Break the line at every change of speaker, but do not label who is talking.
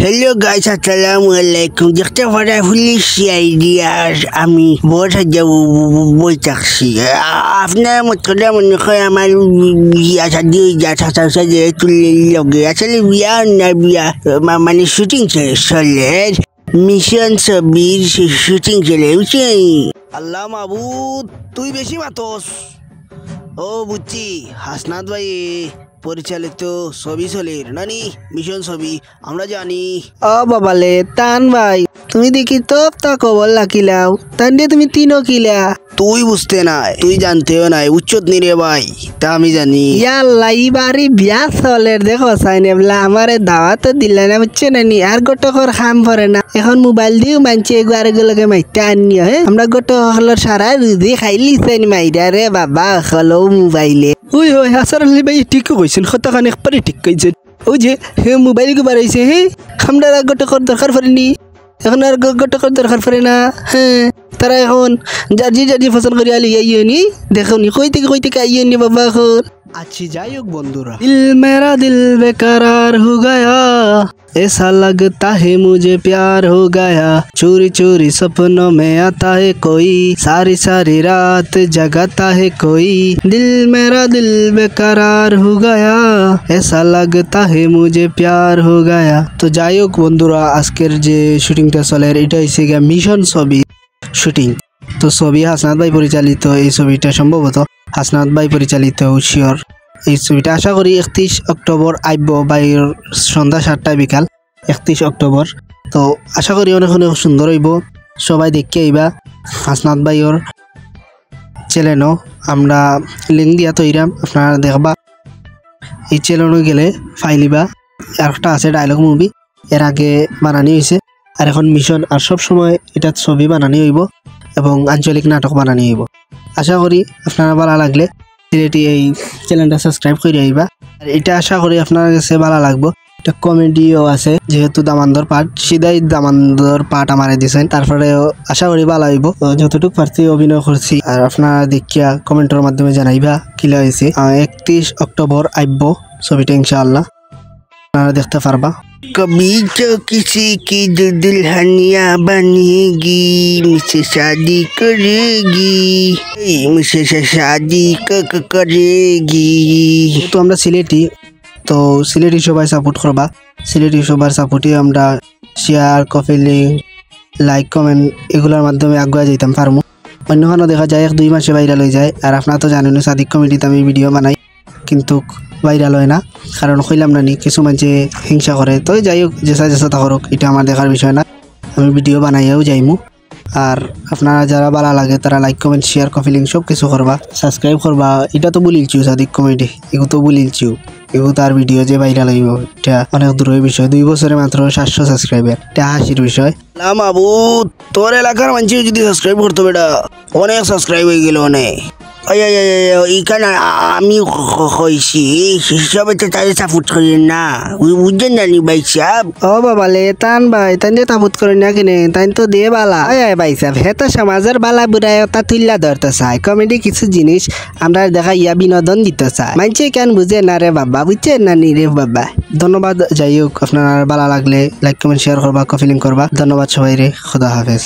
Hello guys, আসসালামু আলাইকুম। দেখতে পারা পুলিশ আইডিয়াস আমি বড় সাজা বই থাকছি। আপনার মতো মনে হয় আমার বিয়া শাদি হয়ে যা সাজে তুলে লগে আসলে বিয়া না বিয়া মানে শুটিং চলে মিশন ছবির শুটিং চলে বুঝছেন। আল্লাহ মাহবুদ তুই বেশি মাতস। ও বুঝছি, হাসনাত ভাই পরিচালিত ছবি চলের নানি মিশন ছবি আমরা জানি।
ও বাবালে তান ভাই, তুমি দেখি তোপ তা কবল লাকিলাও তান দিয়ে তুমি তিনও কিলা।
তুই বুঝতে নাই, তুই জানতেও নাই, উচ্চত নিরে ভাই, তা আমি জানি।
ইয়াল্লা বাড়ি বিয়া চলের দেখো সাইনে বলা আমারে দাওয়াত দিলে না বুঝছে নানি। আর গোটকর খাম পরে না, এখন মোবাইল দিও মানছে এগুলো গুলোকে মাইতে আনিও। হ্যাঁ আমরা গোটকর সারা রুদি খাইলি চাইনি মাইরা রে বাবা হলো মোবাইলে। ওই ওই হাসার আলী ভাই ঠিক কইছেন, কতখানি একবারে ঠিক কইছেন। ওই যে হে মোবাইল কে বাড়াইছে, হ্যাঁ আমরা গোটকর দরকার পড়েনি, এখন আর গোটকর দরকার পড়ে না। হ্যাঁ তারা এখন জার্জি ফসল করে আলি আইনি দেখো নি কই থেকে আইনি বাবা এখন।
আচ্ছা যাই হোক বন্ধুরা,
दिल मेरा दिल बेकरार हो गया, ऐसा लगता है मुझे प्यार हो गया, चोरी चोरी सपनों में आता है कोई, सारी सारी रात जगाता है कोई, दिल मेरा दिल बेकरार हो गया, ऐसा लगता है मुझे प्यार हो गया। তো যাই হোক বন্ধুরা, আজকের যে শুটিংটা চলে এটা হচ্ছে গিয়া মিশন ছবি শুটিং। তো ছবি হাসনাত ভাই পরিচালিত, এই ছবিটা সম্ভবত হাসনাত ভাই পরিচালিত শিওর। এই ছবিটা আশা করি 31 অক্টোবর আইব বাইর সন্ধ্যা 7টায় বিকাল 31 অক্টোবর। তো আশা করি অনেক অনেক সুন্দর হইব, সবাই দেখে আইবা। হাসনাত ভাইয়ের চ্যানেলও আমরা লিঙ্ক দিয়া তৈরাম, আপনারা দেখবা। এই চ্যানেলও গেলে ফাইলিবা। একটা আছে ডায়লগ মুভি, এর আগে বানানি হয়েছে, আর এখন মিশন। আর সব সময় এটা ছবি বানানি হইব এবং আঞ্চলিক নাটক বানানি হইব। আশা করি আপনারা ভালো লাগলে সিলেটি এই চ্যানেলটা সাবস্ক্রাইব করে আইবা। আর এটা আশা করি আপনার কাছে ভালো লাগবো। এটা কমেডিও আছে, যেহেতু দামান্দর পার্ট, সিধাই দামান্দর পার্ট আমারে দিয়েছেন, তারপরে আশা করি ভালো হইব। যতটুকু পারছি অভিনয় করছি, আর আপনারা দেখিয়া কমেন্টের মাধ্যমে জানাইবা কিলা হয়েছে। 31 অক্টোবর আইব ছবিটা ইনশাআল্লাহ, আপনারা দেখতে পারবা।
कभी तो किसी की दुल्हनिया बनेगी, मुझसे शादी करेगी, मुझसे शादी करेगी।
তো আমরা সিলেটি, তো সিলেটি সবাই সাপোর্ট করবা। সিলেটি সবার সাপোর্টে আমরা শেয়ার, কপিলিং, লাইক, কমেন্ট এগুলোর মাধ্যমে আগুয়া যাইতাম পারমু। অন্যখানে দেখা যায় 1-2 মাসে ভাইরাল হয়ে যায়। আর আপনারা তো জানেন সাদিক কমেডিতে আমি ভিডিও বানাই, কিন্তু ভাইরাল হয় না, কারণ কইলাম না নি কিছু মানুষে হিংসা করে। তো যাই হোক, যেসা তা করুক, এটা আমার দেখার বিষয় না, আমি ভিডিও বানাইয়াও যাইমু। আর আপনারা যারা ভালো লাগে তারা লাইক, কমেন্ট, শেয়ার, কপিলিং সব কিছু করবা, সাবস্ক্রাইব করবা। এটা তো বলিলছিও সাদিক কমেডি, এগুলো তো বলিলছিও, এগুলো তার ভিডিও যে ভাইরাল হইব এটা অনেক দূরের বিষয়। 2 বছরে মাত্র 700 সাবস্ক্রাইবার, এটা হাসির বিষয়।
আল্লাহ মাহবুদ, তোর এলাকার মানুষ যদি সাবস্ক্রাইব করতো বেটা, অনেক সাবস্ক্রাইব হয়ে গেল অনেক। এখানে আমি কইছি সবাই তো তাদের সাপোর্ট করেন না, বুঝছেন না নি ভাই সাহেব।
ও বাবালে তান ভাই, তাই দিয়ে তাবুত করে না কিনে, তাই তো দিয়ে বালা। আয় ভাই সাহেব, হেতো সমাজের বালা বুড়ায় তা তুল্লা ধরতে চায়। কমেডি কিছু জিনিস আমরা দেখা ইয়া বিনোদন দিতে চায়, মানছে কেন বুঝে না রে বাবা, বুঝছেন না নি রে বাবা। ধন্যবাদ। যাই হোক, আপনার ভালো লাগলে লাইক, কমেন্ট, শেয়ার করবা, কপিলিং করবা। ধন্যবাদ সবাই রে, খুদা হাফেজ।